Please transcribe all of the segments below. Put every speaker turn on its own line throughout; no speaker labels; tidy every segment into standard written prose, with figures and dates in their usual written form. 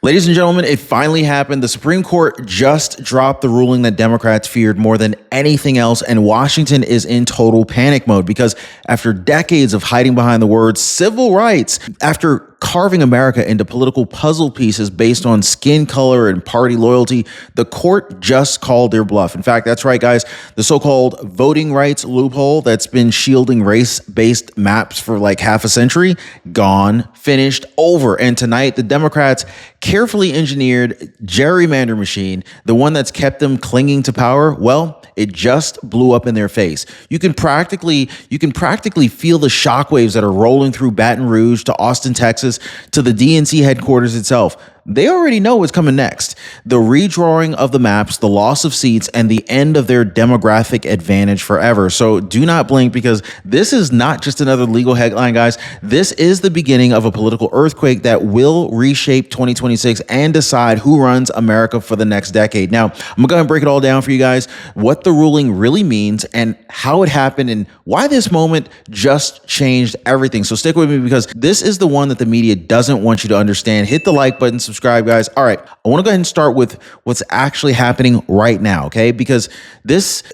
Ladies and gentlemen, it finally happened. The Supreme Court just dropped the ruling that Democrats feared more than anything else, and Washington is in total panic mode because after decades of hiding behind the words civil rights, after carving America into political puzzle pieces based on skin color and party loyalty, the court just called their bluff. In fact, that's right, guys. The so-called voting rights loophole that's been shielding race-based maps for like half a century, gone, finished, over. And tonight, the Democrats' carefully engineered gerrymander machine, the one that's kept them clinging to power, well, it just blew up in their face. You can practically feel the shockwaves that are rolling through Baton Rouge to Austin, Texas, to the DNC headquarters itself. They already know what's coming next. The redrawing of the maps, the loss of seats, and the end of their demographic advantage forever. So do not blink, because this is not just another legal headline, guys. This is the beginning of a political earthquake that will reshape 2026 and decide who runs America for the next decade. Now, I'm going to go ahead and break it all down for you guys, what the ruling really means and how it happened and why this moment just changed everything. So stick with me, because this is the one that the media doesn't want you to understand. Hit the like button, subscribe, guys. All right, I want to go ahead and start with what's actually happening right now, okay? Because this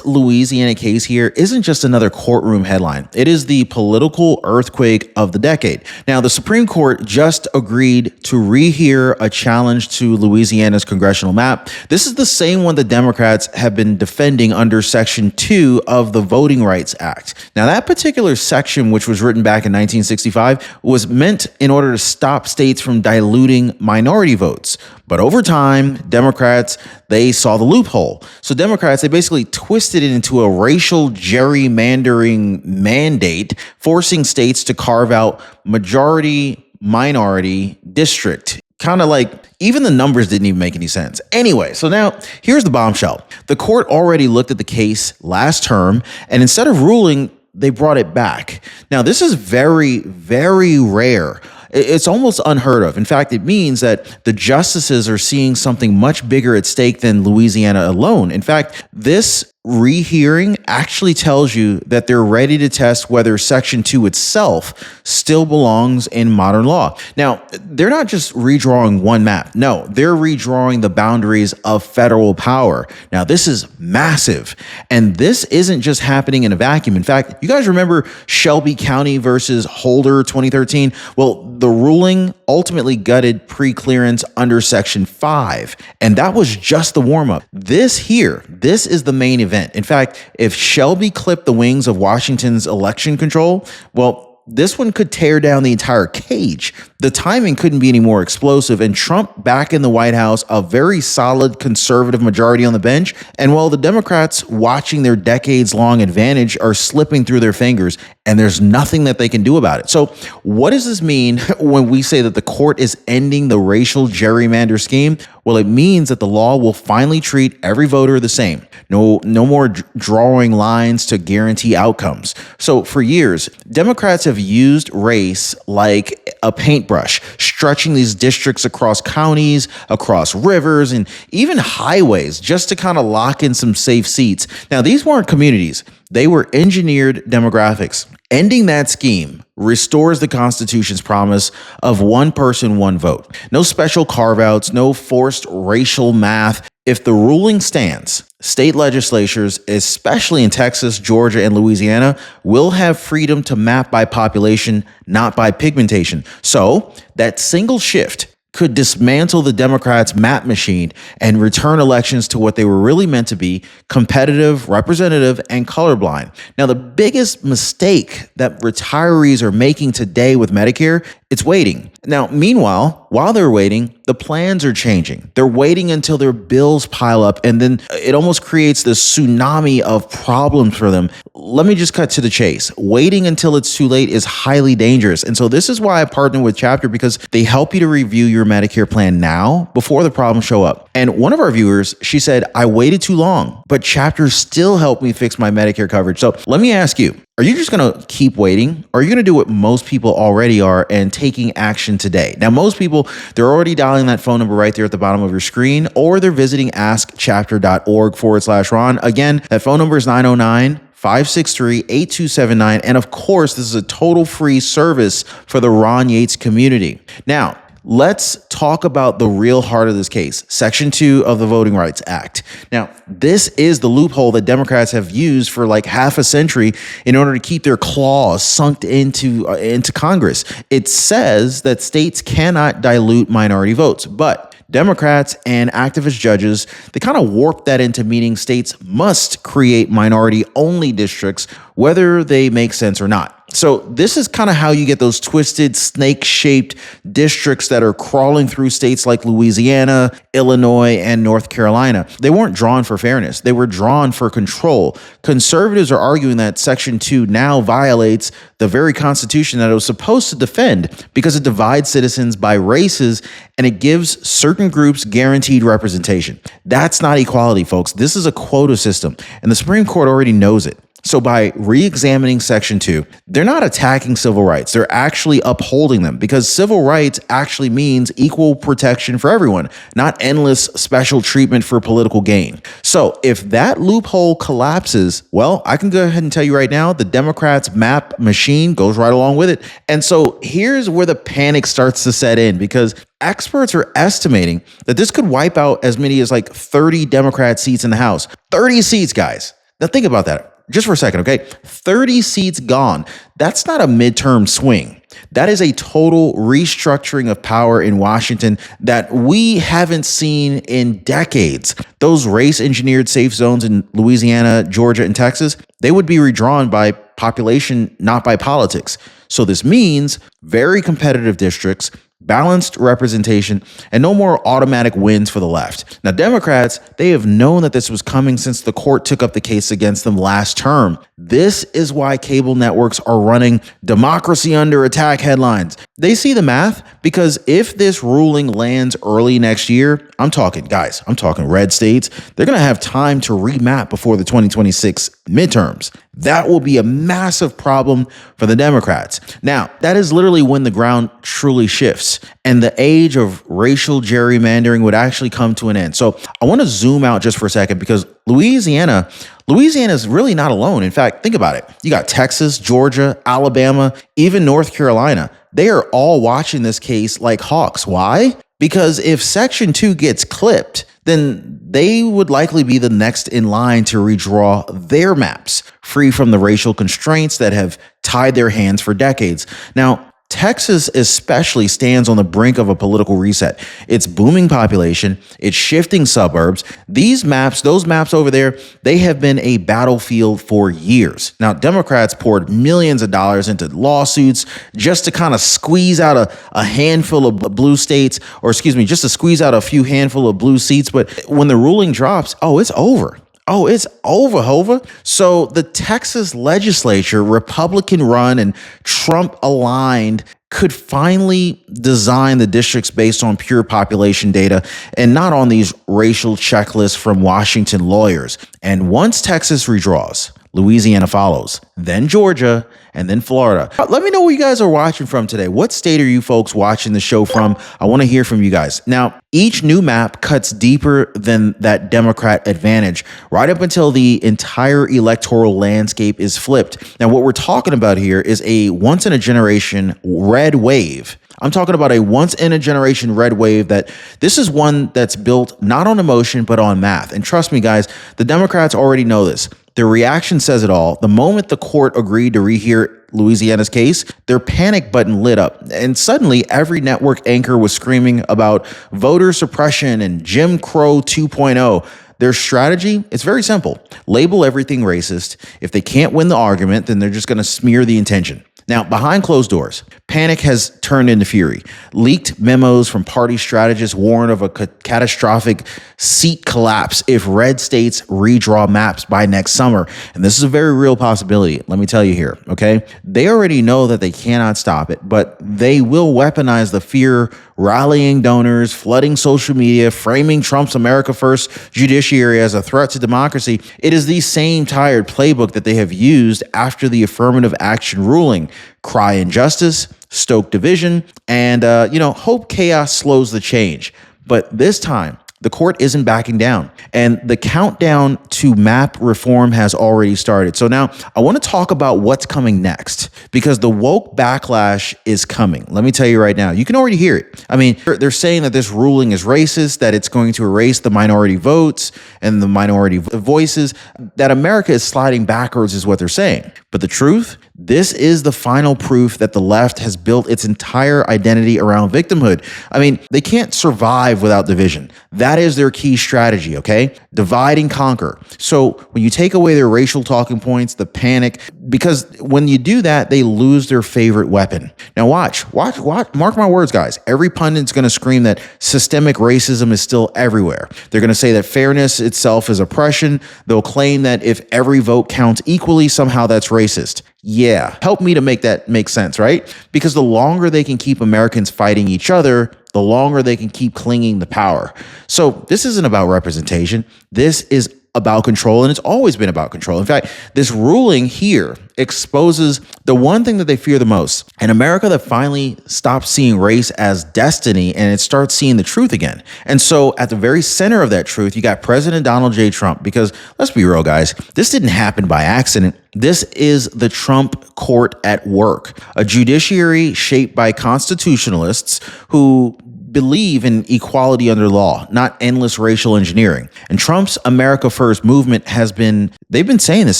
Louisiana case here isn't just another courtroom headline. It is the political earthquake of the decade. Now, the Supreme Court just agreed to rehear a challenge to Louisiana's congressional map. This is the same one the Democrats have been defending under Section 2 of the Voting Rights Act. Now, that particular section, which was written back in 1965, was meant in order to stop states from diluting minority votes. But over time, Democrats, they saw the loophole. So Democrats, they basically twisted it into a racial gerrymandering mandate, forcing states to carve out majority-minority district. Kind of like even the numbers didn't even make any sense. Anyway, so now here's the bombshell. The court already looked at the case last term, and instead of ruling, they brought it back. Now, this is very, very rare. It's almost unheard of. In fact, it means that the justices are seeing something much bigger at stake than Louisiana alone. In fact, this rehearing actually tells you that they're ready to test whether Section 2 itself still belongs in modern law. Now, they're not just redrawing one map. No, they're redrawing the boundaries of federal power. Now, this is massive. And this isn't just happening in a vacuum. In fact, you guys remember Shelby County versus Holder 2013? Well, the ruling ultimately gutted pre-clearance under Section 5. And that was just the warm-up. This is the main event. In fact, if Shelby clipped the wings of Washington's election control, well, this one could tear down the entire cage. The timing couldn't be any more explosive, and Trump back in the White House, a very solid conservative majority on the bench, and while the Democrats watching their decades-long advantage are slipping through their fingers, and there's nothing that they can do about it. So what does this mean when we say that the court is ending the racial gerrymander scheme? Well, it means that the law will finally treat every voter the same. No more drawing lines to guarantee outcomes. So for years, Democrats have used race like a paintbrush, stretching these districts across counties, across rivers, and even highways just to kind of lock in some safe seats. Now, these weren't communities. They were engineered demographics. Ending that scheme restores the Constitution's promise of one person, one vote. No special carve-outs, no forced racial math. If the ruling stands, state legislatures, especially in Texas, Georgia, and Louisiana, will have freedom to map by population, not by pigmentation. So that single shift could dismantle the Democrats' map machine and return elections to what they were really meant to be: competitive, representative, and colorblind. Now, the biggest mistake that retirees are making today with Medicare, it's waiting. Now, meanwhile, while they're waiting, the plans are changing. They're waiting until their bills pile up, and then it almost creates this tsunami of problems for them. Let me just cut to the chase. Waiting until it's too late is highly dangerous. And so this is why I partner with Chapter, because they help you to review your Medicare plan now before the problems show up. And one of our viewers, she said, I waited too long, but Chapter still helped me fix my Medicare coverage. So let me ask you, are you just going to keep waiting? Or are you going to do what most people already are and taking action today? Now, most people, they're already dialing that phone number right there at the bottom of your screen, or they're visiting askchapter.org/Ron. Again, that phone number is 909-563-8279. And of course, this is a total free service for the Ron Yates community. Now, let's talk about the real heart of this case, Section 2 of the Voting Rights Act. Now, this is the loophole that Democrats have used for like half a century in order to keep their claws sunk into Congress. It says that states cannot dilute minority votes, but Democrats and activist judges, they kind of warped that into meaning states must create minority-only districts, whether they make sense or not. So this is kind of how you get those twisted, snake-shaped districts that are crawling through states like Louisiana, Illinois, and North Carolina. They weren't drawn for fairness. They were drawn for control. Conservatives are arguing that Section 2 now violates the very Constitution that it was supposed to defend because it divides citizens by races and it gives certain groups guaranteed representation. That's not equality, folks. This is a quota system, and the Supreme Court already knows it. So by re-examining Section 2, they're not attacking civil rights. They're actually upholding them because civil rights actually means equal protection for everyone, not endless special treatment for political gain. So if that loophole collapses, well, I can go ahead and tell you right now, the Democrats' map machine goes right along with it. And so here's where the panic starts to set in because experts are estimating that this could wipe out as many as like 30 Democrat seats in the House. 30 seats, guys. Now think about that. Just for a second, okay? 30 seats gone. That's not a midterm swing. That is a total restructuring of power in Washington that we haven't seen in decades. Those race-engineered safe zones in Louisiana, Georgia, and Texas, they would be redrawn by population, not by politics. So this means very competitive districts, balanced representation, and no more automatic wins for the left. Now, Democrats, they have known that this was coming since the court took up the case against them last term. This is why cable networks are running democracy under attack headlines. They see the math because if this ruling lands early next year, I'm talking red states, they're going to have time to remap before the 2026 midterms. That will be a massive problem for the Democrats. Now, that is literally when the ground truly shifts and the age of racial gerrymandering would actually come to an end. So I want to zoom out just for a second because Louisiana is really not alone. In fact, think about it. You got Texas, Georgia, Alabama, even North Carolina. They are all watching this case like hawks. Why? Because if Section 2 gets clipped, then they would likely be the next in line to redraw their maps, free from the racial constraints that have tied their hands for decades. Now, Texas especially stands on the brink of a political reset. Its booming population, its shifting suburbs, those maps over there, they have been a battlefield for years. Now, Democrats poured millions of dollars into lawsuits just to kind of squeeze out a handful of blue states, just to squeeze out a few handful of blue seats. But when the ruling drops, it's over. It's over, Hova. So the Texas legislature, Republican run and Trump aligned, could finally design the districts based on pure population data and not on these racial checklists from Washington lawyers. And once Texas redraws, Louisiana follows, then Georgia, and then Florida. Let me know where you guys are watching from today. What state are you folks watching the show from? I want to hear from you guys. Now, each new map cuts deeper than that Democrat advantage, right up until the entire electoral landscape is flipped. Now, what we're talking about here is a once-in-a-generation red wave. I'm talking about a once-in-a-generation red wave that this is one that's built not on emotion, but on math. And trust me, guys, the Democrats already know this. Their reaction says it all. The moment the court agreed to rehear Louisiana's case, their panic button lit up. And suddenly, every network anchor was screaming about voter suppression and Jim Crow 2.0. Their strategy, it's very simple. Label everything racist. If they can't win the argument, then they're just going to smear the intention. Now, behind closed doors, panic has turned into fury. Leaked memos from party strategists warn of a catastrophic seat collapse if red states redraw maps by next summer. And this is a very real possibility. Let me tell you here, okay? They already know that they cannot stop it, but they will weaponize the fear, rallying donors, flooding social media, framing Trump's America First judiciary as a threat to democracy. It is the same tired playbook that they have used after the affirmative action ruling. Cry injustice, stoke division, and hope chaos slows the change. But this time, The court isn't backing down, and the countdown to map reform has already started. So now I want to talk about what's coming next, because the woke backlash is coming. Let me tell you right now, you can already hear it. I mean, they're saying that this ruling is racist, that it's going to erase the minority votes and the minority voices, that America is sliding backwards is what they're saying. But the truth, this is the final proof that the left has built its entire identity around victimhood. I mean, they can't survive without division. That is their key strategy, okay? Divide and conquer. So when you take away their racial talking points, the panic, because when you do that, they lose their favorite weapon. Now watch, mark my words, guys. Every pundit's going to scream that systemic racism is still everywhere. They're going to say that fairness itself is oppression. They'll claim that if every vote counts equally, somehow that's racist. Yeah, help me to make that make sense, right? Because the longer they can keep Americans fighting each other, the longer they can keep clinging to power. So this isn't about representation. This is about control, and it's always been about control. In fact, this ruling here exposes the one thing that they fear the most, an America that finally stops seeing race as destiny and it starts seeing the truth again. And so at the very center of that truth, you got President Donald J. Trump, because let's be real, guys, this didn't happen by accident. This is the Trump court at work, a judiciary shaped by constitutionalists who believe in equality under law, not endless racial engineering. And Trump's America First movement they've been saying this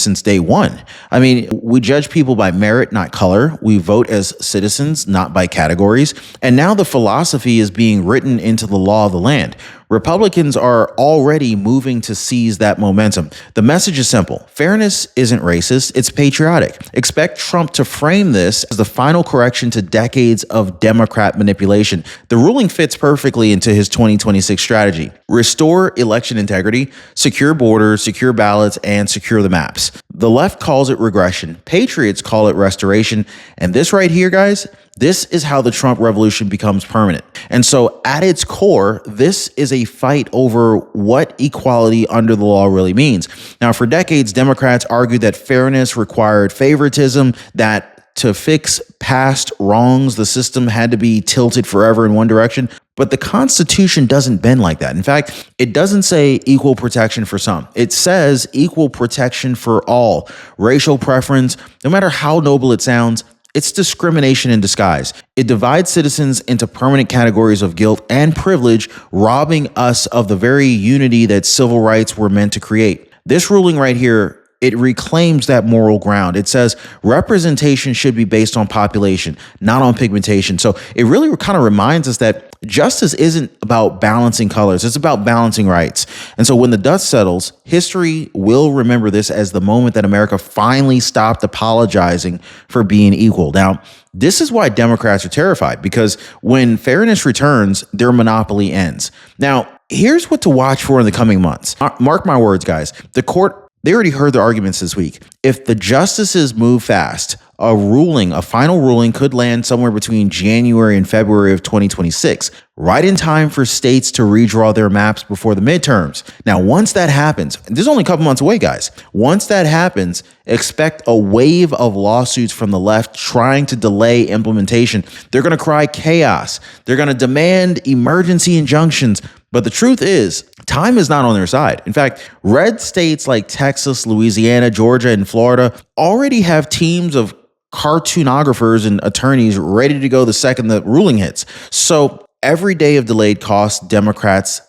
since day one. I mean, we judge people by merit, not color. We vote as citizens, not by categories. And now the philosophy is being written into the law of the land. Republicans are already moving to seize that momentum. The message is simple. Fairness isn't racist, it's patriotic. Expect Trump to frame this as the final correction to decades of Democrat manipulation. The ruling fits perfectly into his 2026 strategy. Restore election integrity, secure borders, secure ballots, and secure the maps. The left calls it regression. Patriots call it restoration. And this right here, guys, this is how the Trump revolution becomes permanent. And so at its core, this is a fight over what equality under the law really means. Now, for decades, Democrats argued that fairness required favoritism, that to fix past wrongs, the system had to be tilted forever in one direction. But the Constitution doesn't bend like that. In fact, it doesn't say equal protection for some. It says equal protection for all. Racial preference, no matter how noble it sounds, it's discrimination in disguise. It divides citizens into permanent categories of guilt and privilege, robbing us of the very unity that civil rights were meant to create. This ruling right here, it reclaims that moral ground. It says representation should be based on population, not on pigmentation. So it really kind of reminds us that justice isn't about balancing colors. It's about balancing rights. And so when the dust settles, history will remember this as the moment that America finally stopped apologizing for being equal. Now, this is why Democrats are terrified, because when fairness returns, their monopoly ends. Now, here's what to watch for in the coming months. Mark my words, guys. The court, they already heard the arguments this week. If the justices move fast, a final ruling could land somewhere between January and February of 2026, right in time for states to redraw their maps before the midterms. Now, once that happens, this is only a couple months away, guys. Once that happens, expect a wave of lawsuits from the left trying to delay implementation. They're going to cry chaos. They're going to demand emergency injunctions. But the truth is, time is not on their side. In fact, red states like Texas, Louisiana, Georgia, and Florida already have teams of cartoonographers and attorneys ready to go the second the ruling hits. So every day of delay costs Democrats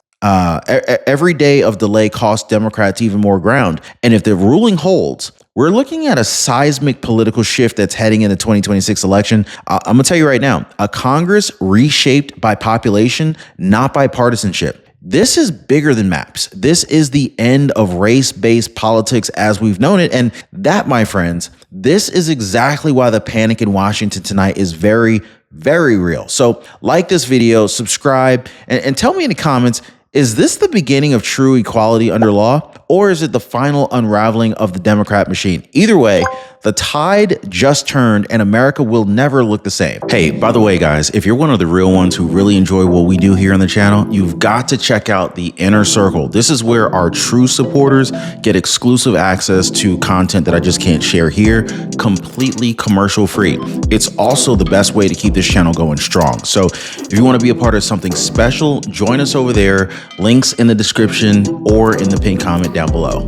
even more ground. And if the ruling holds, we're looking at a seismic political shift that's heading in the 2026 election. I'm going to tell you right now, a Congress reshaped by population, not by partisanship. This is bigger than maps. This is the end of race-based politics as we've known it. And that, my friends, this is exactly why the panic in Washington tonight is very, very real. So like this video, subscribe, and tell me in the comments, is this the beginning of true equality under law, or is it the final unraveling of the Democrat machine? Either way, The tide just turned and America will never look the same. Hey, by the way, guys, if you're one of the real ones who really enjoy what we do here on the channel, you've got to check out the Inner Circle. This is where our true supporters get exclusive access to content that I just can't share here, completely commercial free. It's also the best way to keep this channel going strong. So if you want to be a part of something special, join us over there. Links in the description or in the pinned comment down below.